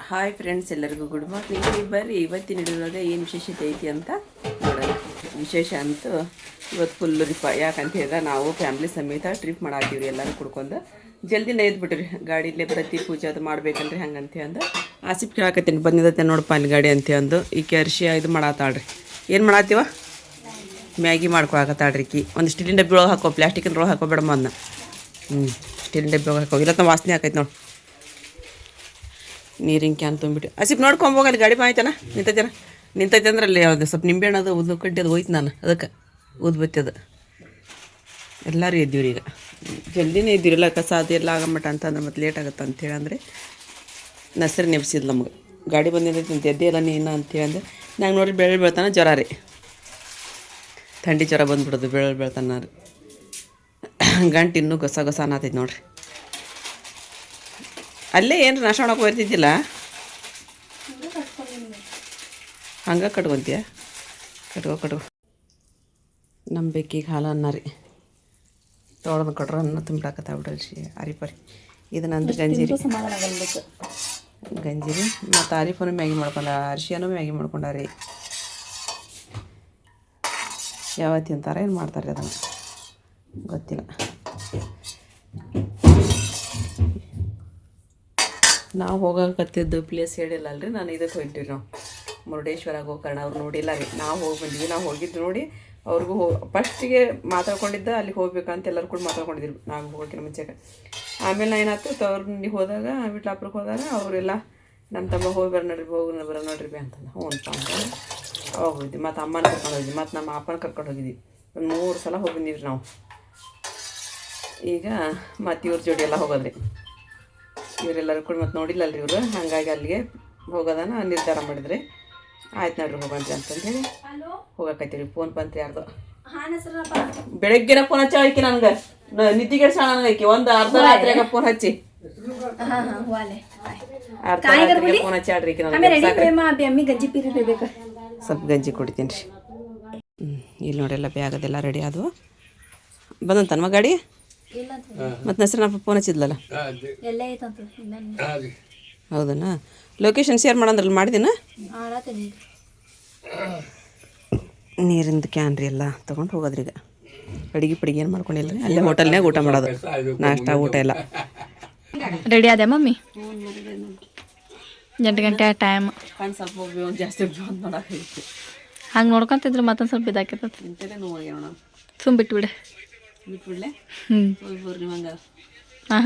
Hi friends, ಎಲ್ಲರಿಗೂ good morning. ಬರ್ರಿ ಇವತ್ತಿನ ಹಿಡಿದಾಗ ಏನು ವಿಶೇಷತೆ ಐತಿ ಅಂತ ನೋಡೋಣ. ವಿಶೇಷ ಅಂತೂ ಇವತ್ತು ಫುಲ್ಲು ರಿಪ. ಯಾಕಂತ ಹೇಳಿದ್ರೆ ನಾವು ಫ್ಯಾಮ್ಲಿ ಸಮೇತ ಟ್ರಿಪ್ ಮಾಡಾಕ್ತೀವಿ. ಎಲ್ಲರೂ ಕುಡ್ಕೊಂಡು ಜಲ್ದಿನ ಎದ್ಬಿಟ್ರಿ. ಗಾಡಿಲೇ ಬರತ್ತಿ ಪೂಜೆ ಅದು ಮಾಡ್ಬೇಕಲ್ರಿ. ಹಂಗಂತ ಅಂದು ಆಸಿಫ್ ಕೇಳಾಕತ್ತೀನಿ, ಬಂದಿದತ್ತೆ ನೋಡಪ್ಪ ಅಲ್ಲಿ ಗಾಡಿ ಅಂತ ಅಂದು. ಈಕೆ ಅರ್ಶಿ ಇದು ಮಾಡತ್ತಾಳ್ರಿ. ಏನು ಮಾಡತ್ತೀವ? ಮ್ಯಾಗಿ ಮಾಡ್ಕೊಳಕತ್ತಾಳ್ರಿ. ಒಂದು ಸ್ಟೀಲಿನ ಡಬ್ಬಿ ಒಳಗೆ ಹಾಕೋ, ಪ್ಲಾಸ್ಟಿಕಿನ ಒಳಗೆ ಹಾಕೋಬೇಡಮ್ಮ ಅದನ್ನ. ಸ್ಟೀಲಿನ ಡಬ್ಬಿ ಒಳಗೆ ಹಾಕೋ, ಇಲ್ಲ ವಾಸನೆ ಹಾಕೈತೆ ನೋಡಿ. ನೀರಿನ ಕ್ಯಾನ್ ತುಂಬಿಟ್ಟು ಆಸಿಫ್ ನೋಡ್ಕೊಂಬೋಗಲ್ಲಿ ಗಾಡಿ ಮಾಯ್ತಾನ ನಿಂತೈತೆ ಅಂದ್ರೆ ಅಲ್ಲಿ ಯಾವುದು ಸ್ವಲ್ಪ ನಿಂಬೆಹಣ್ಣು ಅದು ಉದ್ದು ಕಡ್ಡಿ ಅದು ಹೋಯ್ತು. ನಾನು ಅದಕ್ಕೆ ಬತ್ತಿ ಅದು ಎಲ್ಲರೂ ಎದ್ದೀವ್ರಿ. ಈಗ ಜಲ್ದಿನೇ ಇದ್ದೀವಿಲ್ಲ, ಕಸ ಅದೆಲ್ಲ ಆಗಮಟ ಅಂತಂದ್ರೆ ಮತ್ತೆ ಲೇಟ್ ಆಗುತ್ತೆ ಅಂಥೇಳಿ ಅಂದರೆ ನಸರು ನೆಪ್ಸಿದ್ ನಮ್ಗೆ. ಗಾಡಿ ಬಂದಿದ್ದೈತೆ ಅಂತ ಎದ್ದೇ ಇಲ್ಲ ನೀನು ಅಂತೇಳಿ ಅಂದ್ರೆ ನಂಗೆ ನೋಡ್ರಿ ಬೆಳೆ ಬೆಳ್ತಾನೆ ಜ್ವರ ರೀ. ಥಂಡಿ ಜ್ವರ ಬಂದುಬಿಡೋದು ಬೆಳೆ ಬೆಳ್ತಾನ ರೀ. ಗಂಟು ಇನ್ನೂ ಗಸ ಗಸ ಅನ್ನತೈತೆ ನೋಡ್ರಿ. ಅಲ್ಲೇ ಏನು ನಾಶ ಮಾಡಕ್ಕೆ ಬರ್ತಿದ್ದಿಲ್ಲ, ಹಂಗೆ ಕಟ್ಕೊಂತೀಯ? ಕಟ್ಕೋ. ನಮ್ಮ ಬೆಕ್ಕಿಗೆ ಹಾಲು ಅನ್ನ ರೀ ತೊಳೆದು ಕೊಟ್ರೆ ಅನ್ನ ತುಂಬಿಡಾಕತ್ತ ಬಿಡಲ್ರಿ. ಆರಿಪರಿ ಇದು ನಂದು ಗಂಜಿರಿ ಮತ್ತು ಆರಿಫನು ಮ್ಯಾಗಿ ಮಾಡ್ಕೊಂಡ, ಅರ್ಶಿಯನೂ ಮ್ಯಾಗಿ ಮಾಡ್ಕೊಂಡಾರಿ. ಯಾವತ್ತಿ ಅಂತಾರೆ ಏನು ಮಾಡ್ತಾರೆ ಅದನ್ನು ಗೊತ್ತಿಲ್ಲ. ನಾವು ಹೋಗಕತ್ತಿದ್ದು ಪ್ಲೇಸ್ ಹೇಳಿಲ್ಲ ಅಲ್ರಿ. ನಾನು ಇದಕ್ಕೆ ಹೋಗ್ತೀವಿ ನಾವು ಮುರುಡೇಶ್ವರಾಗ ಹೋಗೋಣ. ಅವ್ರು ನೋಡಿಲ್ಲ ರೀ. ನಾವು ಹೋಗಿ ಬಂದ್ವಿ. ನಾವು ಹೋಗಿದ್ದು ನೋಡಿ ಅವ್ರಿಗೂ ಫಸ್ಟಿಗೆ ಮಾತಾಡ್ಕೊಂಡಿದ್ದ ಅಲ್ಲಿಗೆ ಹೋಗ್ಬೇಕಂತ ಎಲ್ಲರೂ ಕೂಡ ಮಾತಾಡ್ಕೊಂಡಿದ್ರು ನಾವು ಹೋಗೋಕ್ಕಿಂತ ಮುಂಚೆಗೆ. ಆಮೇಲೆ ಏನಾಯ್ತು, ತವ್ರಿಗೆ ಹೋದಾಗ ವಿಟ್ಲಾಪುರಕ್ಕೆ ಹೋದಾಗ ಅವರೆಲ್ಲ ನಮ್ಮ ತಮ್ಮ ಹೋಗಿ ಬರೋ ನೋಡ್ರಿ ಅಂತಂದು ಹ್ಞೂ ಅಂತ ಅವಾಗ ಹೋಗಿದ್ವಿ. ಮತ್ತು ಅಮ್ಮನ ಕರ್ಕೊಂಡು ಹೋಗಿದ್ವಿ, ಮತ್ತು ನಮ್ಮ ಅಪ್ಪನ ಕರ್ಕೊಂಡು ಹೋಗಿದ್ವಿ. ಒಂದು 3 ಸಲ ಹೋಗಿ ಬಂದೀವಿ ನಾವು. ಈಗ ಮತ್ತು ಇವ್ರ ಜೋಡಿ ಎಲ್ಲ ಹೋಗೋದ್ರಿ. ಇವರೆಲ್ಲರೂ ಕೂಡ ಮತ್ತೆ ನೋಡಿಲ್ಲಲ್ರಿ ಇವರು. ಹಾಗಾಗಿ ಅಲ್ಲಿಗೆ ಹೋಗೋದನ್ನ ನಿರ್ಧಾರ ಮಾಡಿದ್ರಿ. ಆಯ್ತು ನೋಡ್ರಿ ಹೋಗಂತ್ರಿ ಅಂತಂದೇಳಿ ಹೋಗಕತ್ತೀವಿ. ಫೋನ್ ಬಂತ್ರಿ ಯಾರ್ದು. ಬೆಳಗ್ಗೆನ ಫೋನ್ ಹಚ್ಚಿ ನನಗೆ ನಿದ್ದಿಗೆಡ್ಸ ನನಗೆ ಒಂದು ಅರ್ಧ ರಾತ್ರಿಯಾಗ ಫೋನ್ ಹಚ್ಚಿ ಫೋನ್ ಹಚ್ಚಿ ಆಡ್ರಿ. ಸ್ವಲ್ಪ ಗಂಜಿ ಕುಡಿತೀನಿ ರೀ. ಇಲ್ಲಿ ನೋಡಿಲ್ಲ ಬ್ಯಾಗ್ ಅದೆಲ್ಲ ರೆಡಿ ಆದವು. ಬಂದಂತನ್ಮ ಗಾಡಿ ಮತ್ತು ನಸರನಪ್ಪ ಫೋನ್ ಹಚ್ಚಿದ್ಲಲ್ಲ. ಹೌದನಾ? ಲೊಕೇಶನ್ ಶೇರ್ ಮಾಡಂದ್ರಲ್ಲಿ ಮಾಡಿದ್ದೀನ. ನೀರಿಂದು ಕ್ಯಾನ್ ರೀ ಎಲ್ಲ ತೊಗೊಂಡು ಹೋಗೋದ್ರಿ. ಈಗ ಅಡಿಗೆ ಏನು ಮಾಡ್ಕೊಂಡಿಲ್ಲ ರೀ. ಅಲ್ಲೇ ಹೋಟೆಲ್ನಾಗ ಊಟ ಮಾಡೋದು, ನಾಷ್ಟ ಊಟ ಎಲ್ಲ ರೆಡಿ ಅದೇ ಮಮ್ಮಿ. 8 ಗಂಟೆ ಟೈಮ್. ಕಣ್ಣು ಸ್ವಲ್ಪ ಜಾಸ್ತಿ ನೋಡಕ್ಕೆ ಹಂಗೆ ನೋಡ್ಕೊಂತಿದ್ರು ಮತ್ತೊಂದು ಸ್ವಲ್ಪ ಇದಾಕೈತದ. ಇಂಥದೇ ನೋಡೋಣ. ಸುಮ್ಮ ಬಿಟ್ಬಿಡೆ. ಬಿಟ್ಬಿಡ್ಲೆ? ಬರ್ರಿ ಹಂಗಾರ.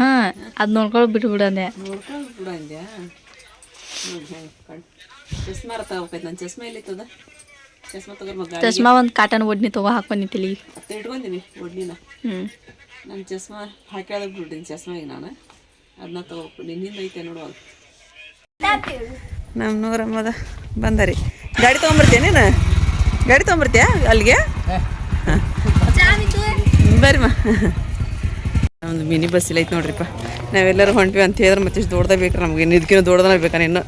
ಹಾಂ ಅದು ನೋಡ್ಕೊಳ್ಳೋ ಬಿಟ್ಬಿಡು ಅಂದೆ. ನೋಡ್ಕೊಂಡು ಅಂದ್ಯಾ? ಚಸ್ಮಾರ ತಗೋಬೇಕೈತೆ. ನನ್ನ ಚಸ್ಮಾ ಎಲ್ಲಿತ್ತದ? ಚಸ್ಮಾ ತಗೊಂಡು ಚಸ್ಮಾ ಒಂದು ಕಾಟನ್ ಒಡ್ನಿ ತಗೋ ಹಾಕೊಂಡು ತಲಿ ಇಟ್ಕೊಂತೀನಿ ಒಡ್ನಿನ. ನನ್ನ ಚಸ್ಮಾ ಹಾಕ್ಯಾದ ಬಿಡ್ತೀನಿ ಚಸ್ಮಾಗೆ ನಾನು. ಅದನ್ನ ತಗೋಬೇಕು. ನಿನ್ನಿಂದ ಐತೆ ನೋಡುವಾಗ ನಮ್ಮ ನೂರಮ್ಮದ ಬಂದರಿ. ಗಾಡಿ ತೊಗೊಂಬರ್ತೀಯ? ಗಾಡಿ ತೊಗೊಂಬರ್ತೀಯ ಅಲ್ಲಿಗೆ? ಹಾಂ ಬರ್ರಿಮ್ಮ. ಒಂದು ಮಿನಿ ಬಸ್ ಇಲ್ಲ ಐತೆ ನೋಡ್ರಿಪ್ಪ. ನಾವೆಲ್ಲರೂ ಹೊಂಟ್ವಿ ಅಂತ ಹೇಳಿದ್ರೆ ಮತ್ತೆ ಇಷ್ಟು ದೊಡ್ಡದ ಬೇಕು ನಮಗೆ. ಇದಕ್ಕಿಂತ ದೊಡ್ಡದನ್ನ ಬೇಕಾ ಇನ್ನು?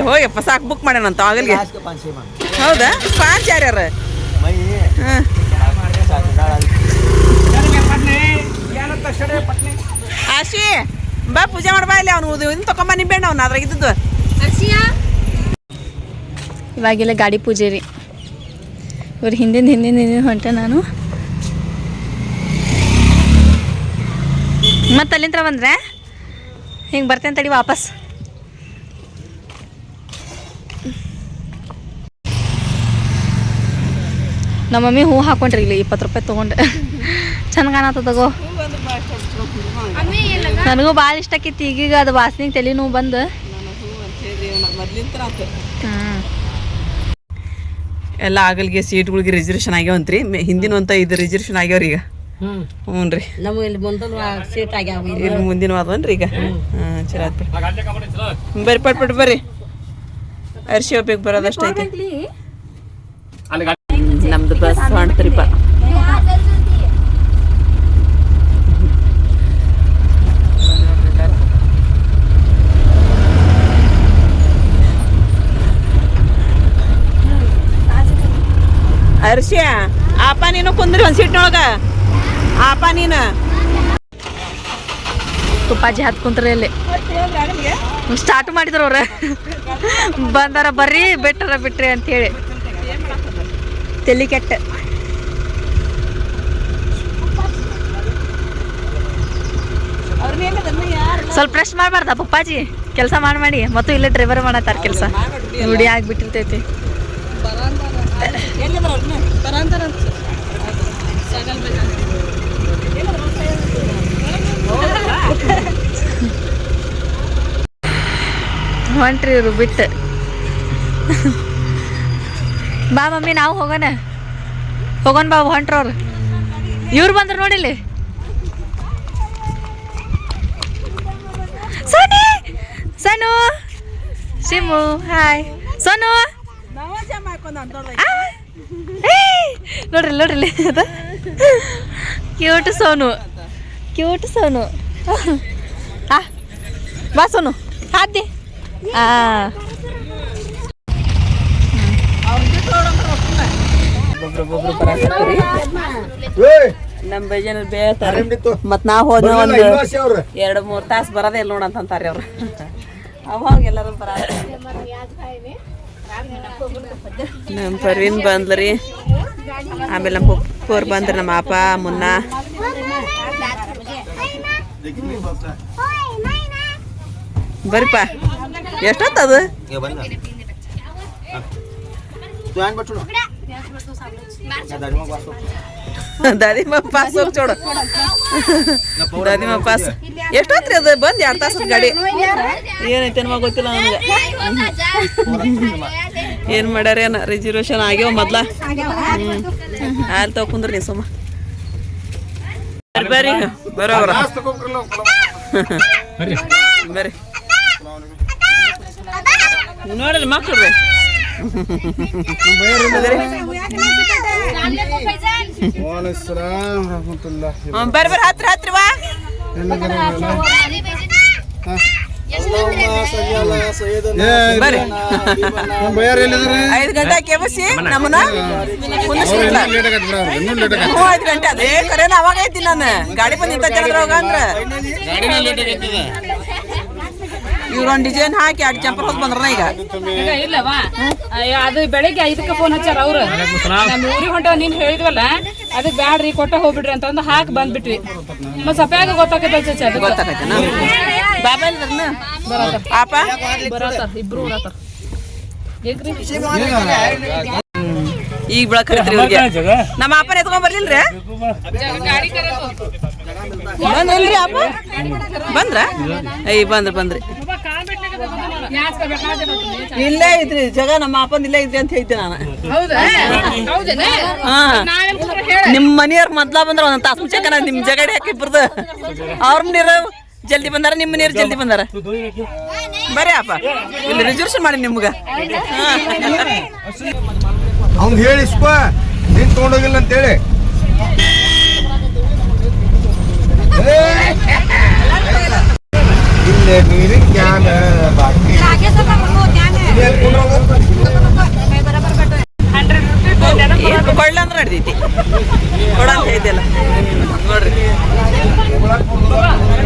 ಹೋಗಪ್ಪ ಸಾಕು, ಬುಕ್ ಮಾಡ್ಯಾನಂತ ಆಗಲ್ಗೆ. ಹೌದಾ? ಪಾಂಚ್ ಯಾರ್ಯಾರ? ಹಾಂ ಆಶಿ ಬಾ ಪೂಜೆ ಮಾಡ್ಬಾ. ಇಲ್ಲಿ ಅವನು ಇನ್ನು ತಗೊಂಬ ನಿಂಬೆಣ್ಣು ಅವ್ನು ಅದ್ರಾಗ ಇದ್ದದ್ದು. ಇವಾಗೆಲ್ಲ ಗಾಡಿ ಪೂಜೆ ರೀ. ಇವ್ರು ಹಿಂದಿನ ಹೊಂಟೆ ನಾನು. ಮತ್ತು ಅಲ್ಲಿಂದ ಬಂದ್ರೆ ಹಿಂಗೆ ಬರ್ತೇನೆ ತಡಿ ವಾಪಸ್. ನಮ್ಮ ಮಮ್ಮಿ ಹೂ ಹಾಕೊಂಡ್ರಿ ಇಲ್ಲಿ 20 ರೂಪಾಯಿ ತೊಗೊಂಡೆ. ಚಂದ ಕಾಣತ್ತ ತಗೋ. ನನಗೂ ಭಾಳ ಇಷ್ಟ ಆಕೈತಿ. ಈಗೀಗ ಅದು ವಾಸನೆಗೆ ತಲೆ ನೋವು ಬಂದು ಎಲ್ಲ ಆಗಲ್ಗೆ ಸೀಟ್ಗಳಿಗೆ ರಿಸರ್ವೇಷನ್ ಆಗ್ಯಾವಂತ್ರಿ. ಹಿಂದಿನ ಅಂತ ಇದು ರಿಸರ್ವೇಷನ್ ಆಗ್ಯಾವ್ರಿ ಈಗ. ಹ್ಞೂ ರೀ, ನಮ್ಮ ಇಲ್ಲಿ ಸೀಟ್ ಆಗ್ಯಾವ. ಇಲ್ಲಿ ಮುಂದಿನ ಅದನ್ರಿ ಈಗ. ಹಾಂ ಚಲೋ ಆಯ್ತು ಬರ್ರಿ. ಪಟ್ ಬರ್ರಿ. ಅರ್ಶಿ ಹೋಗ್ಬೇಕು ಬರೋದಷ್ಟೈತಿ. ನಮ್ದು ಬಸ್ ಹೊಂಟ್ರಿಪ್ಪ. ನೀನು ಕುಂದ್ರಿ ಒಂದು ಸೀಟ್ನೊಳಗ ಅಪ್ಪ ನೀನು ತುಪ್ಪಾಜಿ ಹತ್ ಕುಂತ್ರಿ ಅಲ್ಲಿ ಸ್ಟಾರ್ಟ್ ಮಾಡಿದ್ರು ಅವ್ರ ಬಂದಾರ ಬರ್ರಿ ಬಿಟ್ಟಾರ ಬಿಟ್ರಿ ಅಂತ ಹೇಳಿ ತಲಿ ಕೆಟ್ಟ ಸ್ವಲ್ಪ ಫ್ರೆಶ್ ಮಾಡ್ಬಾರ್ದ ಪಪ್ಪಾಜಿ ಕೆಲಸ ಮಾಡಿ ಮತ್ತು ಇಲ್ಲೇ ಡ್ರೈವರ್ ಮಾಡತ್ತಾರ ಕೆಲಸ ರೂಢಿ ಆಗ್ಬಿಟ್ಟಿರ್ತೈತಿ ಹೊಂಟ್ರಿ ಇವ್ರು ಬಿಟ್ಟು ಬಾ ಮಮ್ಮಿ ನಾವು ಹೋಗೋಣ ಬಾ ಹೊಂಟ್ರವ್ರು ಇವ್ರು ಬಂದ್ರು ನೋಡಿಲ್ಲಿ ಸೋನಿ ಸನು ಶಿಮು ಹಾಯ್ ಸೋನು ನೋಡ್ರಿ ಅದ ಕ್ಯೂಟ್ ಸೋನು ಬಾ ಸೋನು ಹಾದಿ ನಮ್ಮ ಬೈಜನ ಬೇಳ್ತಾರೆ ಮತ್ ನಾವ್ ಹೋದ ಒಂದು 2-3 ತಾಸು ಬರೋದೇ ಇಲ್ಲ ನೋಡಂತ ಅಂತಾರೆ ಅವ್ರು ಅವಾಗ ಎಲ್ಲರೂ ಬರ ನಮ್ಮ ಪರ್ವೀನ್ ಬಂದ್ರಿ ಆಮೇಲೆ ನಮ್ಮ ಪಪ್ಪೋರ್ ಬಂದ್ರಿ ನಮ್ಮ ಅಪ್ಪ ಮುನ್ನ ಬರ್ರಿಪ್ಪ ಎಷ್ಟೊತ್ತದು ದಾದಿಮ ಪಾಸ್ ಹೋಗಿ ಚೋಡು ದಾದಿಮ ಪಾಸ್ ಎಷ್ಟೊತ್ರಿ ಅದು ಬಂದು 2 ತಾಸು ಗಾಡಿ ಏನೈತೆ ನಮಗೆ ಗೊತ್ತಿಲ್ಲ ನಮ್ಗೆ ಏನು ಮಾಡ್ಯಾರೇನ ರಿಸರ್ವೇಶನ್ ಆಗ್ಯಾವ ಮೊದ್ಲ ಅಲ್ಲಿ ತಗೋ ಕುಂದ್ರಿ ನೀವು ಸುಮ್ಮ ಬರ್ರಿ ಬರೋಬ್ರ ಬರ್ರಿ ನೋಡ್ರಿ ಮಕ್ಳು ರೀ ಬರ್ರಿ ಹತ್ರ ಬಾ ಬರ್ರಿ 5 ಗಂಟೆ ಕೆಬಸಿ ನಮ್ಮನ್ನ 5 ಗಂಟೆ ಅದೇ ಕರೇನ ಅವಾಗ ಐತಿ ನಾನು ಗಾಡಿ ಬಂದಿದ್ದ ಹೋಗ ಅಂದ್ರ ಇವ್ರೊಂದು ಡಿಸೈನ್ ಹಾಕಿ 2 ಚಂಪರ್ ಹೋಗಿ ಬಂದ್ರ ಈಗ ಇಲ್ಲವಾ ಅದು ಬೆಳಿಗ್ಗೆ 5ಕ್ಕೆ ಫೋನ್ ಹಚ್ಚಾರ ಅವ್ರು ನಮ್ಮ ಊರಿಗೆ ಹೊಂಟ ನೀನ್ ಹೇಳಿದ್ವಲ್ಲ ಅದಕ್ಕೆ ಬ್ಯಾಡ್ರಿ ಕೊಟ್ಟ ಹೋಗ್ಬಿಡ್ರಿ ಅಂತಂದು ಹಾಕಿ ಬಂದ್ಬಿಟ್ವಿ ಮತ್ತೆ ಸಪ್ಯಾಗ ಗೊತ್ತಾಗೈತೆ ಗೊತ್ತಾಗೈತೆ ಬಾಬಾ ಪಾಪ ಬರತ್ತಾರ ಇಬ್ರು ಬರತ್ತಾರ ಈಗ ಬೆಳಕೈತ್ರಿ ಇವ್ರಿಗೆ ನಮ್ಮ ಅಪ್ಪನ ಎತ್ಕೊಂಡ್ ಬರ್ಲಿಲ್ರಿ ಬಂದ್ರಿ ಅಪ್ಪ ಬಂದ್ರ ಬಂದ್ರಿ ಇಲ್ಲೇ ಐತ್ರಿ ಜಗ ನಮ್ಮ ಅಪ್ಪನ ಇಲ್ಲೇ ಐತ್ರಿ ಅಂತ ಹೇಳ್ತೆ ನಾನು ನಿಮ್ ಮನೆಯವ್ರ ಮೊದ್ಲ ಬಂದ್ರ ಒಂದ್ ತಾಸು ಮುಂಚೆ ನಿಮ್ ಜಗಡಿ ಹಾಕಿ ಇಬ್ಬರ್ದು ಅವ್ರ ನೀರು ಜಲ್ದಿ ಬಂದಾರ ನಿಮ್ಮ ನೀರು ಜಲ್ದಿ ಬಂದಾರ ಬರ್ರಿ ಅಪ್ಪ ಇಲ್ಲಿ ರಿಸರ್ವೇಶನ್ ಮಾಡಿ ನಿಮ್ಗ ಅವ್ನು ಹೇಳಿಸ್ಪ ನೀನ್ ತಗೊಂಡೋಗಿಲ್ಲ ಅಂತೇಳಿ ಇಲ್ಲೇ ನೀರಿನ ಕ್ಯಾನ್ ಕೊಳ್ಳ ಅಂದ್ರೆ ನಡ್ದೈತಿ ಕೊಡ ಅಂತ ಐತಿಲ್ಲ ನೋಡ್ರಿ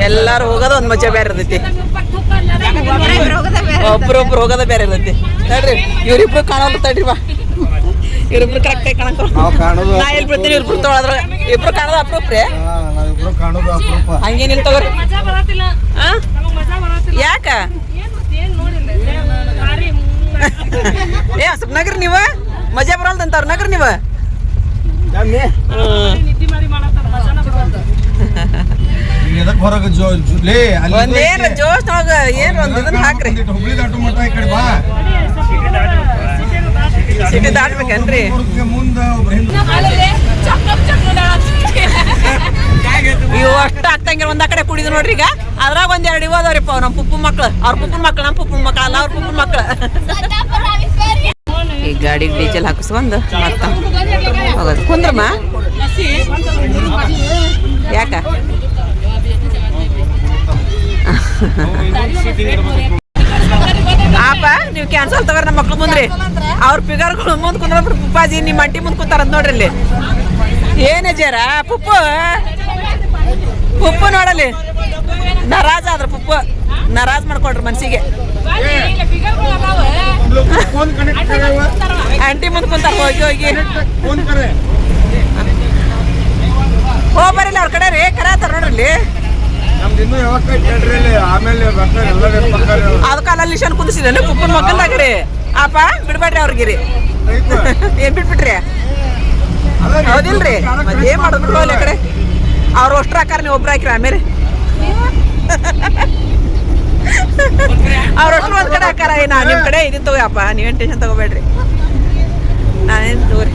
ಎಲ್ಲಾರು ಹೋಗೋದ ಒಂದ್ ಮಜಾ ಬೇರೆ ಇರ್ತೈತಿ ಒಬ್ರೊಬ್ರು ಹೋಗೋದ ಬೇರೆ ಇರ್ತೈತಿ ನೋಡ್ರಿ ಇವ್ರಿಬ್ರು ಕಾಣೋಲ್ಲ ತಡ್ರಿ ಬಾ ಇವ್ರಿಬ್ರು ಕರೆಕ್ಟ್ ಆಗಿ ಕಾಣಕ ನಾ ಎಲ್ಲಿ ಬಿಡ್ತೀನಿ ಇವ್ರಿಬ್ರು ತೊಗೊಳದ್ರ ಇಬ್ರು ಕಾಣೋದು ಅಪ್ರೂಪ್ರಿ ಹಂಗೇನಿಲ್ಲ ತಗೋರಿ ಯಾಕ ಸ್ವಲ್ಪ ನಗರಿ ನೀವ ಮಜಾ ಬರಲ್ದಂತಾರ ನಗರಿ ನೀವ ಒಂದೇನ್ರ ಜೋಶ್ ಒಳಗ ಏನ್ರ ಒಂದ್ ಇದನ್ನ ಹಾಕ್ರಿ ಸಿಟಿ ದಾಟ್ಬೇಕೇನ್ರಿ ಇವು ಅಷ್ಟು ಆಗ್ತಂಗಿರ ಒಂದ್ ಕಡೆ ಕುಡಿದು ನೋಡ್ರಿ ಈಗ ಅದ್ರಾಗ 1-2 ಇವು ಅದಾವ್ರಿಪ್ಪ ನಮ್ಮ ಪುಪ್ಪನ ಮಕ್ಳು ಅವ್ರ ಪುಪ್ಪನ ಮಕ್ಳು ನಮ್ಮ ಪುಪ್ಪನ ಮಕ್ಳು ಅಲ್ಲ ಅವ್ರ ಪುಪ್ಪನ ಮಕ್ಳು ಈ ಗಾಡಿಗೆ ಡೀಸೆಲ್ ಹಾಕಿಸ್ಕೊಂಡು ಮತ್ತ ಹೋಗೋದು ಕುಂದ್ರಮ್ಮ ಯಾಕ ಅಪ್ಪ ನೀವು ಕ್ಯಾನ್ಸಲ್ ತಗೋರಿ ನಮ್ಮ ಮಕ್ಳು ಮುಂದ್ರಿ ಅವ್ರ ಪಿಗರ್ಗಳು ಮುಂದ್ ಕುಂದ್ರ ಪುಪ್ಪಾಜಿ ನಿಮ್ಮ ಅಂಟಿ ಮುಂದ್ ಕುಂತಾರ ನೋಡ್ರಿ ಇಲ್ಲಿ ಏನೇ ಜರ ಪುಪ್ಪು ಪುಪ್ಪು ನೋಡಲಿ ನರಾಜ್ ಆದ್ರ ಪುಪ್ಪು ನರಾಜ್ ಮಾಡ್ಕೊಡ್ರಿ ಮನ್ಸಿಗೆ ಫೋನ್ ಕನೆಕ್ಟ್ ಕರೆವ ಆಂಟಿ ಮುಂದ್ ಕುಂತಾರ ಹೋಗಿ ಹೋಗಿ ಫೋನ್ ಕರೆ ಹೋಗ್ಬರಿಲ್ಲ ಅವ್ರ ಕಡೆ ರೀ ಕರಾತಾರ ನೋಡ್ರಿ ನಮ್ದು ಇನ್ನೂ ಯಾವಾಗ ಕೇಳ್ರಿ ಇಲ್ಲಿ ಆಮೇಲೆ ಬರ್ತಾರೆ ಎಲ್ಲರೂ ಬರ್ತಾರೆ ಅದಕ್ಕೆ ಅಲ್ಲಿ ಲಿಶನ್ ಕುದಿಸಿದೇನು ಪುಪ್ಪನ ಮಕ್ಕಂದಾಗ್ರಿ ಅಪ್ಪ ಬಿಡ್ಬೇಡ್ರಿ ಅವ್ರಿಗಿರಿ ಏನ್ ಬಿಟ್ಬಿಟ್ರಿ ಹೌದಿಲ್ರಿ ಮತ್ತೆ ಏನ್ ಮಾಡೋದು ಅಲ್ಲಿ ಕಡೆ ಅವ್ರು ಅಷ್ಟ್ರ ಹಾಕಾರ ನೀವು ಒಬ್ರು ಹಾಕಿರಿ ಆಮೇಲೆ ಅವ್ರಷ್ಟು ಒಂದ್ ಕಡೆ ಹಾಕಾರ ನಾ ನಿಮ್ ಕಡೆ ಇದನ್ ತಗೋಯಪ್ಪ ನೀವೇನ್ ಟೆನ್ಷನ್ ತಗೋಬೇಡ್ರಿ ನಾನೇನ್ ತಗೋರಿ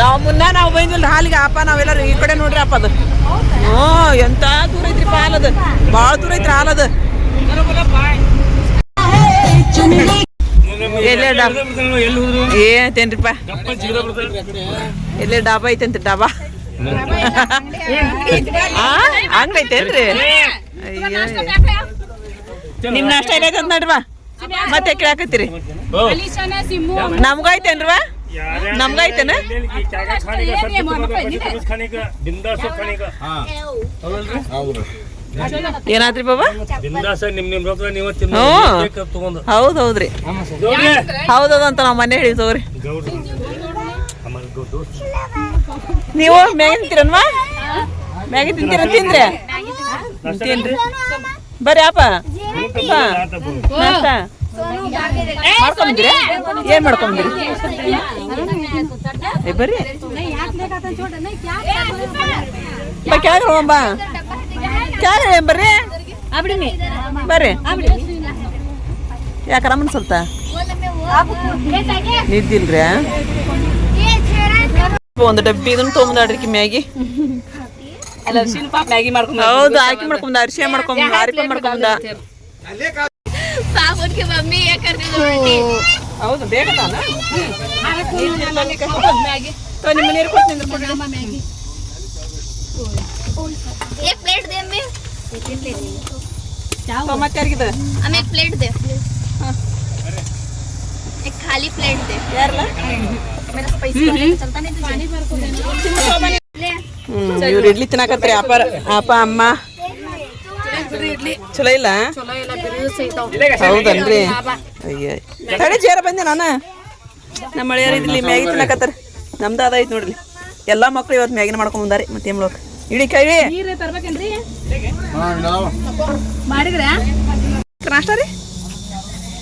ನಾವು ಬಂದಿಲ್ಲ ಹಾಲಿಗೆ ಅಪ್ಪ ನಾವೆಲ್ಲರೂ ಈ ಕಡೆ ನೋಡ್ರಿ ಅಪ್ಪ ಅದು ಹ್ಞೂ ಎಂತ ದೂರ ಐತ್ರಿಪ್ಪ ಹಾಲದ ಭಾಳ ದೂರ ಐತ್ರಿ ಹಾಲದ ಎಲ್ಲೇ ಏತೇನ್ರಿಪ್ಪ ಎಲ್ಲೇ ಡಾಬಾ ಐತೇನ್ರಿ ಡಾಬಾ ಹಂಗೈತೇನ್ರಿ ನಿಮ್ ನಾಷ್ಟ ಏನೈತೆ ಅಂತ ನೋಡ್ರಿ ಮತ್ತೆ ಕೇಳಾಕತ್ತೀರಿ ನಮ್ಗೈತೇನ್ರಿ ನಮ್ಗೈತೇನ ಏನಾದ್ರಿ ಬಾಬಾ ಹೌದೌದ್ರಿ ಹೌದೌದು ಅಂತ ನಾವ್ ಮನೆ ಹೇಳಿವಿ ತಗೋರಿ ನೀವು ಮ್ಯಾಗಿ ತಿಂತೀರನ್ವಾ ಮ್ಯಾಗಿ ತಿಂತೀರ ತಿಂದ್ರಿ ತಿನ್ರಿ ಬರ್ರಿ ಅಪ್ಪ ನಾಷ್ಟ ಮಾಡ್ಕೊಂಬಿದ್ರಿ ಏನ್ ಮಾಡ್ಕೊಂಬಿದ್ರಿ ಬರ್ರಿ ಕೆಳಗೆ ಹೋಗಂಬ ಕೆಳಗೆ ಬರ್ರಿ ಬರ್ರಿ ಯಾಕ ರಮನ್ ಸ್ವಲ್ಪ ನಿದ್ದಿಲ್ರಿ ಒಂದು ಡಬ್ಬಿ ಇದನ್ನ ತೊಗೊಂಬಂದಾಡ್ರಿ ಮ್ಯಾಗಿ ಮ್ಯಾಗಿ ಮಾಡ್ಕೊಂಡ್ ಹೌದು ಹಾಕಿ ಮಾಡ್ಕೊಂಬ ಅರಿಶಿ ಮಾಡ್ಕೊಂಬ ಆರಿಪ ಮಾಡ್ಕೊಂಬ ಹೌದು ಬೇಗ ತಾನ ನಿಮ್ಮ ನೀರು ಕೊಡ್ತೀನಿ एक प्लेट दे मैं ಮತ್ತೆ ಯಾರಿಗಿದೆ हमें एक प्लेट दे एक खाली प्लेट दे ಯಾರಲ್ಲ मेरा स्पाइसी चलता नहीं तुझे ಇವ್ರು ಇಡ್ಲಿ ತಿನ್ನಾಕತ್ರಿ ಅಪ್ಪ ಅಮ್ಮ ಚಲೋ ಇಲ್ಲ ಹೌದನ್ರಿ ಅಯ್ಯ ಕಡೆ ಜೇರ ಬಂದೆ ನಾನು ನಮ್ಮ ಮಳೆಯಾರ ಇದ್ಲಿ ಮ್ಯಾಗಿ ತಿನ್ನಾಕತ್ತಾರ ನಮ್ದು ಅದ ಐತಿ ನೋಡ್ರಿ ಎಲ್ಲಾ ಮಕ್ಳು ಇವತ್ತು ಮ್ಯಾಗಿನ ಮಾಡ್ಕೊಂಡ್ ಬಂದಾರಿ ಮತ್ತೆ ಏನ್ ಮಾಡೋಕ್ ಇಡೀ ಕೈ ಮಾಡಿದ್ರ ನಾಷ್ಟ ರೀ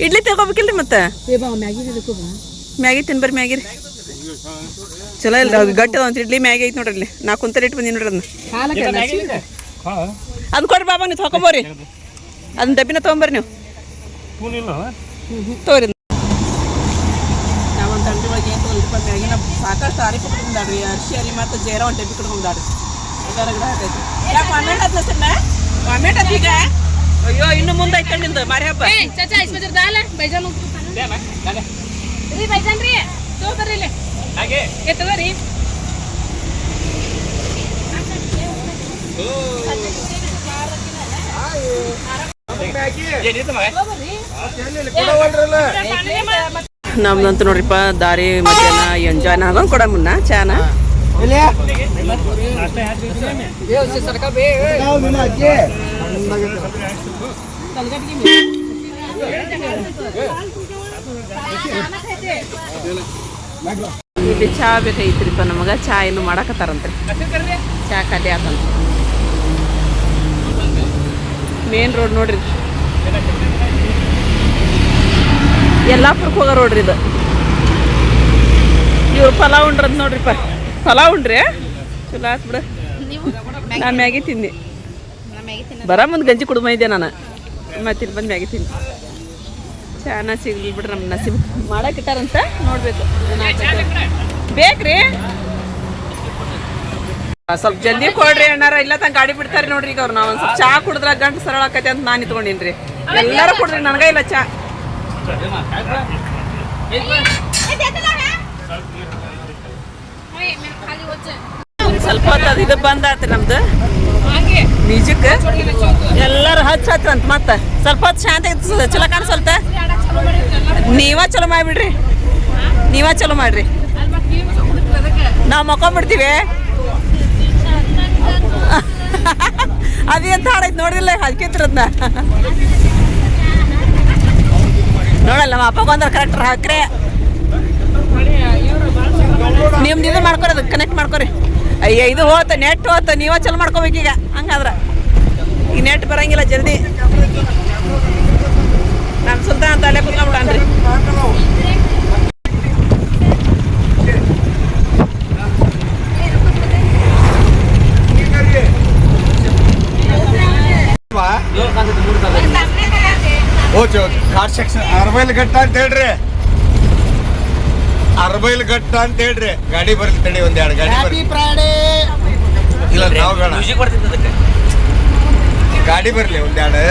ಇಡ್ಲಿ ತಗೋಬೇಕಿಲ್ರಿ ಮತ್ತೆ ಮ್ಯಾಗಿ ತಿನ್ಬರ್ರಿ ಮ್ಯಾಗಿ ರೀ ಚಲೋ ಇಲ್ಲ ಗಟ್ಟಿ ಅದ ಇಡ್ಲಿ ಮ್ಯಾಗಿ ಐತಿ ನೋಡ್ರಿ ಇಲ್ಲಿ ನಾ ಕುಂತಲ್ಲಿ ಇಟ್ಟು ಬಂದಿ ನೋಡ್ರಿ ಅದನ್ನ ಅದ್ ಕೊಡ್ರಿ ಬಾಬಾ ನೀವು ತಗೊಂಬೋರಿ ಅದನ್ನ ಡಬ್ಬಿನ ತಗೊಂಬರ್ರಿ ನೀವು ತಗೋರಿ ನಾವೊಂದು ತಂಡಿ ಒಳಗೆ ಏನು ತಗೊಂಡ್ರಿಪ್ಪ ಮ್ಯಾಗಿನ ಸಾಕಷ್ಟು ಅರಿ ಕೊಟ್ಕೊಂಡಾಡ್ರಿ ಅರಿಶಿ ಅರಿ ಮತ್ತು ಜೇರ ಒಂದು ಡಬ್ಬಿ ಕೊಟ್ಕೊಂಡಾಡ್ರಿ ಅದರ ಗಿಡ ಹಾಕೈತಿ ಯಾಕೆ ಕಾಮೆಂಟ್ ಹತ್ತಲ ಸಣ್ಣ ಕಾಮೆಂಟ್ ಹತ್ತಿ ಈಗ ಅಯ್ಯೋ ಇನ್ನು ಮುಂದೆ ಐತೆ ನಿಂದು ಮಾರಿ ಹಬ್ಬ ಚಾಚಾ ಇಸ್ಮ ಜರ ದಾಲ ಬೈಜಾನ್ ರೀ ಬೈಜಾನ್ ರೀ ತಗೋರಿ ಇಲ್ಲಿ ಹಾಗೆ ಏ ತಗೋರಿ ನಮ್ದಂತೂ ನೋಡ್ರಿಪ್ಪ ದಾರಿ ಮಧ್ಯಾಹ್ನ ಎಂಜಾಯ್ ನಾಗೊಂದು ಕೊಡ ಮುನ್ನ ಚಾನ ಇಲ್ಲಿ ಚಾ ಬೇಕಾಗಿತ್ರಿಪ್ಪ ನಮಗ ಚಾ ಏನು ಮಾಡಾಕತ್ತಾರಂತ್ರಿ ಚಾ ಖಾಲಿ ಆತಂತ ಮೇನ್ ರೋಡ್ ನೋಡ್ರಿ ಯಲ್ಲಾಪುರಕ್ಕೆ ಹೋಗೋ ರೋಡ್ರಿ ಇದು ಇವ್ರು ಪಲಾವ್ ಉಂಡ್ರದ್ ನೋಡ್ರಿಪ್ಪ ಪಲಾವ್ ಉಂಡ್ರಿ ಚಲೋ ಆತ್ ಬಿಡ ನಾ ಮ್ಯಾಗಿ ತಿಂದಿ ಬರ ಮುಂದೆ ಗಂಜಿ ಕುಡ್ಮ ಇದ್ದೆ ನಾನು ಮತ್ತೆ ಇಲ್ಲಿ ಬಂದು ಮ್ಯಾಗಿ ತಿಂದಿ ಚಾನ ಸಿಗ್ಲಿ ಬಿಡ್ರಿ ನಮ್ಮ ನಸೀಬ್ ಮಾಡಾಕಿಟ್ಟಾರಂತ ನೋಡ್ಬೇಕು ಬೇಕ್ರಿ ಸ್ವಲ್ಪ ಜಲ್ದಿ ಕೊಡ್ರಿ ಅಣ್ಣಾರ ಇಲ್ಲ ತಂಗ ಗಾಡಿ ಬಿಡ್ತಾರಿ ನೋಡ್ರಿ ಈಗ ಅವ್ರು ನಾವು ಒಂದು ಸ್ವಲ್ಪ ಚಾ ಕುಡಿದ್ರ ಗಂಟು ಸರಳ ಆಕೈತೆ ಅಂತ ನಾನು ಇಟ್ಕೊಂಡಿನ್ರಿ ಎಲ್ಲಾರು ಕೊಡ್ರಿ ನನಗ ಇಲ್ಲ ಚಾ ಸ್ವಲ್ಪ ಹೊತ್ತು ಅದು ಇದು ಬಂದಾತ್ರಿ ನಮ್ದು ಮ್ಯೂಸಿಕ್ ಎಲ್ಲರೂ ಹಚ್ಚಂತ ಮತ್ತೆ ಸ್ವಲ್ಪ ಹೊತ್ತು ಶಾಂತ ಇರ್ತದೆ ಚಲೋ ಕಾಣಿಸಲ್ತ. ನೀವ ಚಲೋ ಮಾಡಿಬಿಡ್ರಿ, ನೀವ ಚಲೋ ಮಾಡ್ರಿ, ನಾವು ಮಕ್ಕೊಂಬಿಡ್ತೀವಿ. ಅದೇಂತ ಹಾಡೈತೆ ನೋಡಿಲ್ಲ ಹಲ್ಕಿತ್ತಿರದ್ನ ನೋಡಲ್ಲ ನಮ್ಮ ಅಪ್ಪ ಬಂದ್ರೆ ಕರೆಕ್ಟ್ರ್ ಹಾಕ್ರೆ ನಿಮ್ದು ಇದು ಮಾಡ್ಕೊರಿ, ಅದಕ್ಕೆ ಕನೆಕ್ಟ್ ಮಾಡ್ಕೊರಿ. ಅಯ್ಯ ಇದು ಹೋತ ನೆಟ್ ಹೋತ, ನೀವ ಚಲೋ ಮಾಡ್ಕೋಬೇಕೀಗ. ಹಂಗಾದ್ರೆ ಈಗ ನೆಟ್ ಬರಂಗಿಲ್ಲ ಜಲ್ದಿ. ನಮ್ಮ ಸುತ್ತ ಅಂತ ಅಲ್ಲೇ ಕುತ್ಕೊಂಡ್ಬಿಡನ್ರಿ. ಓಕೆ ಘಾಟ್ ಸೆಕ್ಷನ್ ಅರ್ಬೈಲ್ ಘಟ್ಟ ಅಂತ ಹೇಳ್ರಿ, ಅರ್ಬೈಲ್ ಘಟ್ಟ ಅಂತ ಹೇಳ್ರಿ. ಗಾಡಿ ಬರ್ಲಿ ತಡಿ, ಒಂದೆರಡು ಗಾಡಿ ಬರ್ಲಿ. ಇಲ್ಲ ನಾವು ಬೇಡ, ಗಾಡಿ ಬರ್ಲಿ ಒಂದೆರಡು.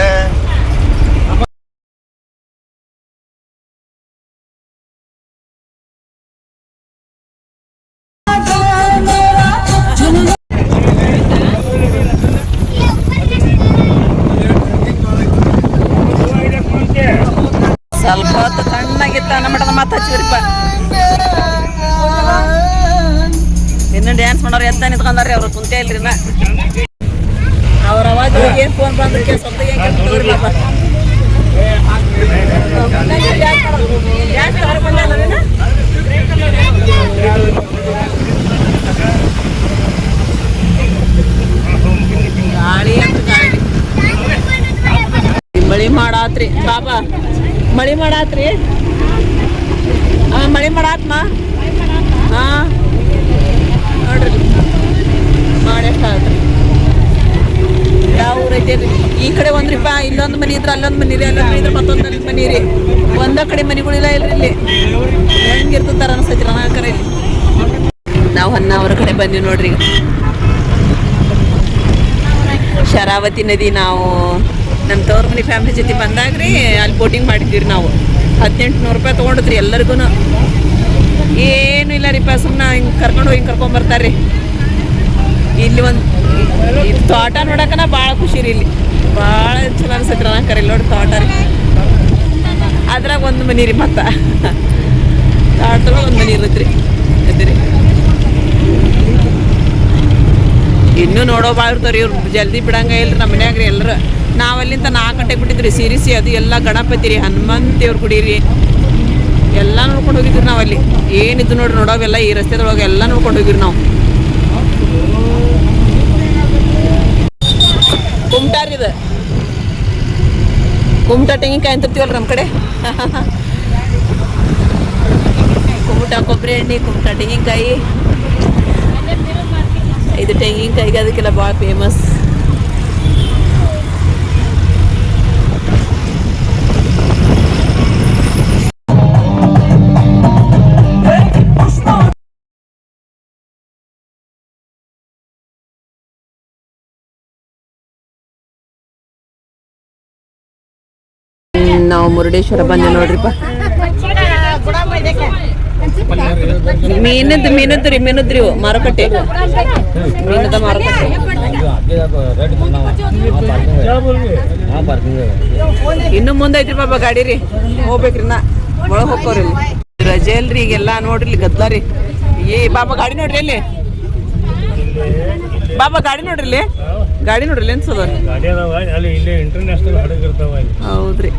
ಸ್ವಲ್ಪ ಹೊತ್ತು ತಣ್ಣಗಿತ್ತ ನಮ್ಮ ಮಾತು ಹಚ್ಚಿದ್ರಿಪ್ಪ. ಇನ್ನು ಡ್ಯಾನ್ಸ್ ಮಾಡೋರು ಎತ್ತ ನಿಂತ್ಕೊಂಡಾರ್ರಿ, ಅವ್ರು ಕುಂತೇ ಇಲ್ರಿ. ಅವ್ರ ಅವಾಜ್ ಏನು ಫೋನ್ ಬಂದ್ರೆ ಸ್ವಲ್ಪ ಏನು ಕೇಳ್ತದ್ರಿ ಪಾಪ. ಗಾಳಿ ಅಂತ ಗಾಳಿ ಮಳಿ ಮಾಡಾತ್ರಿ ಬಾಬಾ, ಮಳಿ ಮಾಡಾತ್ರಿ. ಮಳಿ ಮಾಡಾತ್ಮ. ಹಾಂ ನೋಡ್ರಿ ಮಾಡಿ ಎಷ್ಟಾಗತ್ರಿ. ಯಾವ ಊರೈತೆ ರೀ? ಈ ಕಡೆ ಒಂದ್ರಿಪ್ಪ, ಇಲ್ಲೊಂದು ಮನೆ ಇದ್ರೆ ಅಲ್ಲೊಂದು ಮನೆ ರೀ, ಅಲ್ಲೊಂದು ಮನೆ ಇದ್ರೆ ಮತ್ತೊಂದು ಮನೆ ರೀ. ಒಂದ ಕಡೆ ಮನೆಗಳಿಲ್ಲ ಇಲ್ರಿ ಇಲ್ಲಿ. ಹೆಂಗಿರ್ತದಾರ ಅನಿಸ್ತೈತಿ ನನಗರ ಇಲ್ಲಿ. ನಾವು ಹೊನ್ನಾವರ ಕಡೆ ಬಂದೀವಿ ನೋಡ್ರಿ. ಶರಾವತಿ ನದಿ ನಾವು ನಮ್ಮ ತವ್ರ ಮನೆ ಫ್ಯಾಮಿಲಿ ಜೊತೆ ಬಂದಾಗ್ರಿ ಅಲ್ಲಿ ಬೋಟಿಂಗ್ ಮಾಡಿದ್ದೀವಿ ನಾವು. 1800 ರೂಪಾಯಿ ತೊಗೊಂಡಿದ್ರಿ ಎಲ್ಲರಿಗೂ. ಏನು ಇಲ್ಲ ರೀ ಸುಮ್ಮನೆ ಹಿಂಗೆ ಕರ್ಕೊಂಬರ್ತಾರ್ರಿ. ಇಲ್ಲಿ ಒಂದು ತೋಟ ನೋಡಕನ ಭಾಳ ಖುಷಿ ರೀ. ಇಲ್ಲಿ ಭಾಳ ಚಲೋ ಅನ್ಸೈತಿ ನನಗೆ ಕರೀಲಿ ನೋಡಿ ತೋಟ ರೀ. ಅದ್ರಾಗ ಒಂದು ಮನೆ ರೀ, ಮತ್ತು ತೋಟದೊಳಗೆ ಒಂದು ಮನೆ ಇರುತ್ತೆ ರೀ. ಅದ್ರಿ ಇನ್ನೂ ನೋಡೋ ಭಾಳ ಇರ್ತಾವ್ರಿ. ಇವ್ರು ಜಲ್ದಿ ಬಿಡಂಗ ಇಲ್ರಿ ನಮ್ಮ ಮನ್ಯಾಗ ರೀ. ಎಲ್ಲರೂ ನಾವಲ್ಲಿಂದ 4 ಗಂಟೆಗೆ ಬಿಟ್ಟಿದ್ರಿ. ಸೀರಿಸಿ ಅದು ಎಲ್ಲ ಗಣಪತಿ ರೀ, ಹನುಮಂತ ದೇವ್ರ ಗುಡಿ ರೀ, ಎಲ್ಲ ನೋಡ್ಕೊಂಡು ಹೋಗಿದ್ವಿ ನಾವು. ಅಲ್ಲಿ ಏನಿದ್ದು ನೋಡ್ರಿ ನೋಡೋವೆಲ್ಲ ಈ ರಸ್ತೆದೊಳಗೆ ಎಲ್ಲ ನೋಡ್ಕೊಂಡು ಹೋಗಿರಿ ನಾವು. ಕುಮಟಾ ರೀ ಇದು, ಕುಮಟಾ ತೆಂಗಿನಕಾಯಿ ಅಂತಿರ್ತೀವಲ್ರಿ ನಮ್ಮ ಕಡೆ. ಕುಮಟಾ ಕೊಬ್ಬರಿ ಎಣ್ಣೆ, ಕುಮಟಾ ತೆಂಗಿನಕಾಯಿ. ಇದು ತೆಂಗಿನಕಾಯಿಗೆ ಅದಕ್ಕೆಲ್ಲ ಭಾಳ ಫೇಮಸ್. ನಾವು ಮುರುಡೇಶ್ವರ ಬಂದೆ ನೋಡ್ರಿಪ್ಪ. ಮೀನದ್ರಿ ಮಾರುಕಟ್ಟೆ, ಮೀನದ ಮಾರುಕಟ್ಟೆ. ಇನ್ನು ಮುಂದೆ ಐತ್ರಿ ಪಾಪ ಗಾಡಿ ರೀ, ಹೋಗ್ಬೇಕ್ರಿ. ಒಳಗೆ ಹೋಗ್ಕೋರಿ. ರಜೆ ಅಲ್ರಿ ಈಗೆಲ್ಲ ನೋಡ್ರಿ. ಇಲ್ಲಿ ಗದ್ಲ ರೀ. ಬಾಬಾ ಗಾಡಿ ನೋಡ್ರಿ ಅಲ್ಲಿ, ಬಾಬಾ ಗಾಡಿ ನೋಡ್ರಿ ಇಲ್ಲಿ, ಗಾಡಿ ನೋಡ್ರಿ ಅನ್ಸದ. ಹೌದ್ರಿ,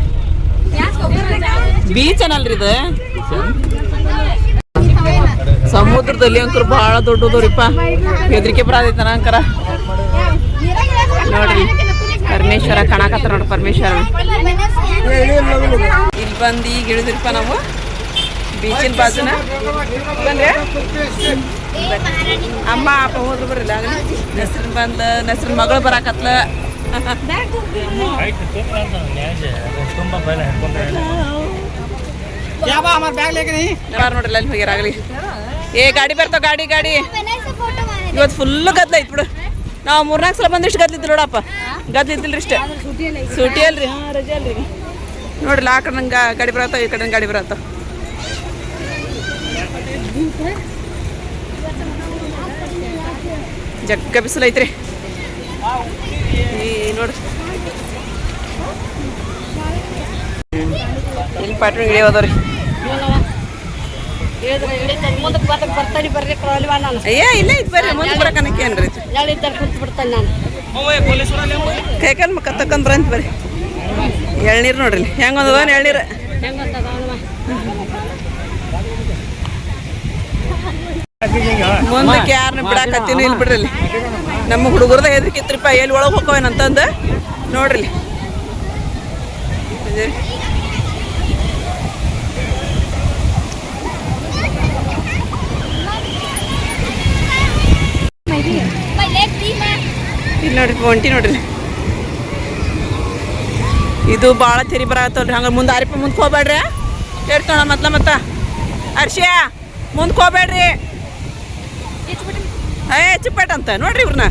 ಬೀಚ್ ಏನಲ್ರಿ ಇದು. ಸಮುದ್ರದಲ್ಲಿ ಅಂಕರ್ ಭಾಳ ದೊಡ್ಡದವ್ರಿಪ್ಪ. ಹೆದರಿಕೆ ಬರತೈತೆ ನಂಕರ. ನೋಡ್ರಿ ಪರಮೇಶ್ವರ ಕಾಣಕತ್ತಾರ ನೋಡ್ರಿ, ಪರಮೇಶ್ವರ. ಇಲ್ಲಿ ಬಂದು ಈಗ ಇಳಿದ್ರಿಪ್ಪ ನಾವು ಬೀಚಿನ ಬಾಜುನ. ಬಂದ್ರೆ ಅಮ್ಮ ಅಪ್ಪ ಹೋದ್ರು ಬರ್ರಿಲ್ಲ. ನೆಸ್ರಿನ ಬಂದ, ನೆಸ್ರಿನ ಮಗಳು ಬರಾಕತ್ಲ. ನೋಡ್ರಿ ಅಲ್ಲಿ ಹೋಗ್ಯಾರಾಗಲಿ. ಗಾಡಿ ಬರ್ತಾವ, ಗಾಡಿ ಗಾಡಿ. ಇವತ್ತು ಫುಲ್ಲು ಗದ್ಲ ಐತ್ ಬಿಡು. ನಾವು 3-4 ಸಲ ಬಂದಿಷ್ಟು ಗದ್ಲಿದ್ದು ನೋಡಪ್ಪ. ಗದ್ಲಿದ್ದಿಲ್ರಿ ಇಷ್ಟ. ಸೂಟಿ ಅಲ್ರಿ, ಹಾಂ ರಜೆ ಅಲ್ರಿ. ನೋಡ್ರಿ ಆ ಕಡೆ ನಂಗೆ ಗಾಡಿ ಬರತ್ತಾವ, ಈ ಕಡೆ ಗಾಡಿ ಬರತ್ತಾವ. ಜಗ್ಗ ಬಿಸಿಲು ಐತ್ರಿ. ಈ ನೋಡಿ ಇಲ್ಲಿ ಪಾಟ್ರಿ ಇಳಿಯೋದವ್ರಿ. ಮುಂದಕ್ಕೆ ಬರ್ತಾನೆ ಬರ್ರಿ ಕೊಡಲ್ವಾ ನಾನು ಅಯ್ಯ ಇಲ್ಲ ಇದು ಬರ್ರಿ ಮುಂದೆ ಬರಕನಕ್ಕೆ ಏನ್ರಿ ಹೇಳಿದ್ದಾಗ ಕುಂತು ಬಿಡ್ತಾನೆ ನಾನು ಕೈಕಾಲು ಮಕ್ಕ ತಕೊಂಡ್ ಅಂತ ಬರ್ರಿ. ಎಳ್ನೀರು ನೋಡ್ರಿ ಹೆಂಗೊಂದು ಎಳ್ನೀರು ಮುಂದಕ್ಕೆ ಯಾರನ್ನ ಬಿಡಾಕತ್ತೀನಿ ಇಲ್ಲಿ ಬಿಡ್ರಿ. ನಮ್ಮ ಹುಡುಗರದ ಹೆದರಿಕಿತ್ರಿಪ್ಪ ಎಲ್ಲಿ ಒಳಗೆ ಹೋಗೋವೇನಂತಂದು ನೋಡ್ರಿ. My leg दी मैं ಇಲ್ಲಿ ನೋಡ್ರಿ ಒಂಟಿ ನೋಡ್ರಿ. ಇದು ಭಾಳ ತೆರಿ ಬರತ್ತಲ್ರಿ. ಹಂಗ ಮುಂದೆ ಆರಿಪ ಮುಂದಕ್ಕೆ ಹೋಗ್ಬೇಡ್ರಿ. ಹೇಳ್ತಾಳ ಮತ್ತ ಅರ್ಶಿಯ ಮುಂದಕ್ಕೆ ಹೋಗ್ಬೇಡ್ರಿ. ಚಿಪ್ಪೇಟ್ ಅಂತ ನೋಡ್ರಿ ಇವ್ರನ್ನ.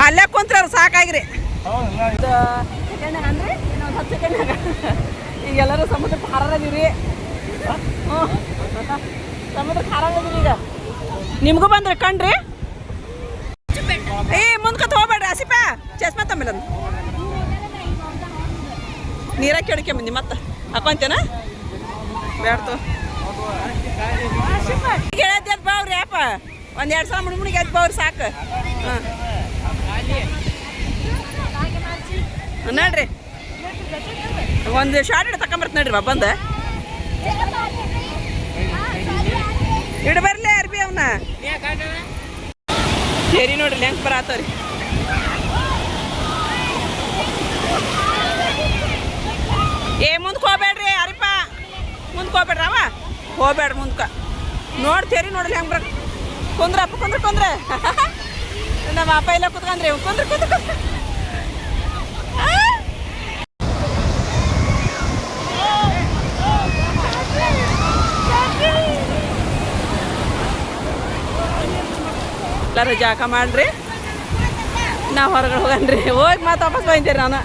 ಅಲ್ಲೇ ಕುಂತ್ರಿ ಅವ್ರು ಸಾಕಾಗ್ರಿ. ಈಗ ಎಲ್ಲರೂ ಸಮುದ್ರಕ್ಕೆ ಹಾರಾದಿರಿ. ಸಮುದ್ರಕ್ಕೆ ಹಾರಾದಿರಿ. ಈಗ ನಿಮಗೂ ಬಂದ್ರಿ ಕಣ್ರಿ. ಮುಂದ್ಕತ್ ಹೋಗ್ಬೇಡ್ರಿ. ಆಸಿಪ ಚಸ್ಮಾ ತಮ್ಮಿಲ್ಲ ನೀರಾಗ ಕೆಡಕೆ ಬಂದಿ ಮತ್ತೆ ಹಾಕೊಂತೇನ ಬೇಡ್ತು. ಎದ್ದು ಬಾವ್ರಿ ಅಪ್ಪ ಒಂದು 2 ಸಲ ಮುಣಿಗೆ ಎದ್ದು ಬಾವ್ರಿ ಸಾಕು. ಹಾಂ ನೋಡ್ರಿ ಒಂದು ಶಾರ್ಟ್ ಹಿಡ್ ತಕೊಂಬರ್ತ ನೋಡ್ರಿ ಬಂದ ಇಡ್ ಬರ್ಲಿ ಅರ್ಬಿ ಅವನ್ನ ಸೇರಿ ನೋಡ್ರಿ ಹೆಂಗ್ ಬರತ್ತವ್ರಿ. ಮುಂದಕ್ಕೆ ಹೋಗ್ಬೇಡ್ರಿ ಅರಿಪ ಮುಂದಕ್ಕೆ ಹೋಗ್ಬೇಡ್ರಿ ಅವ ಹೋಗ್ಬೇಡ್ರಿ ಮುಂದಕ್ಕೆ ನೋಡ್ತೇರಿ ನೋಡ್ರಿ ಹೆಂಗೆ ಬರ ಕುಂದ್ರಪ್ಪ ಕುಂದ್ರೆ ನಮ್ಮ ಅಪ್ಪ ಇಲ್ಲ ಕುತ್ಕೊಂಡ್ರಿ ಕುಂದ್ರ ಎಲ್ಲರೂ ಜಾಕ ಮಾಡ್ರಿ. ನಾವು ಹೊರಗಡೆ ಹೋಗನ್ರಿ. ಹೋಗಿ ಮತ್ತೆ ವಾಪಸ್ ಬಂತೀರಿ. ನಾನು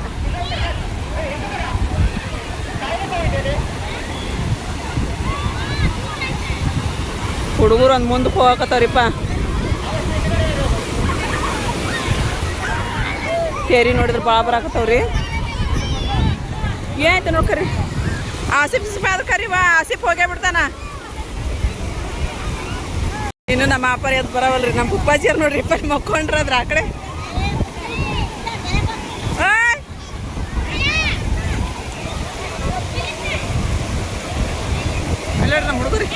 ಹುಡುಗರು ಒಂದು ಮುಂದಕ್ಕೆ ಹೋಗಕತ್ತವ್ರಿಪ್ಪ. ಕೇರಿ ನೋಡಿದ್ರೆ ಭಾಳ ಬರಾಕತ್ತವ್ರಿ. ಏನಾಯ್ತು ನೋಡ್ಕರಿ. ಆಸಿಫ್ ಆದ್ರೆ ಕರಿವಾ ಆಸಿಫ್ ಹೋಗೇ ಬಿಡ್ತಾನ. ಇನ್ನು ನಮ್ಮ ಅಪ್ಪರ ಎದ್ದು ಬರವಲ್ರಿ. ನಮ್ಮ ಪಪ್ಪಾಜಿಯರ್ ನೋಡ್ರಿ ಇಪ್ಪ ಮಕ್ಕೊಂಡ್ರ ಅದ್ರ ಆ ಕಡೆ. ಅಲ್ಲ ನಮ್ಮ ಹುಡುಗರಿ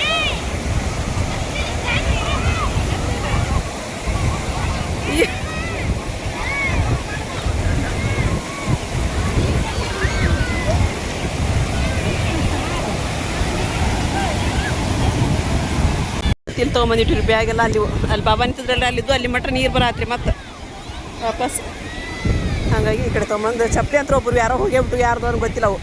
ಇಲ್ಲಿ ತೊಗೊಂಬಂದಿಟ್ಟಿರಿ ಬ್ಯಾಗೆಲ್ಲ. ಅಲ್ಲಿ ಬಾಬಾ ನಿಂತಿದ್ರಲ್ಲ ಅಲ್ಲಿದ್ದು ಅಲ್ಲಿ ಮಟ್ಟ ನೀರು ಬರತ್ರಿ ಮತ್ತೆ ವಾಪಸ್. ಹಾಗಾಗಿ ಈ ಕಡೆ ತೊಗೊಂಬಂದು ಚಪ್ಪಲಿ ಅಂತ ಒಬ್ರು ಯಾರೋ ಹೋಗ್ಯಾಬಿಟ್ಟು ಯಾರ್ದು ಅವ್ರಿಗೆ ಗೊತ್ತಿಲ್ಲ ಅವು.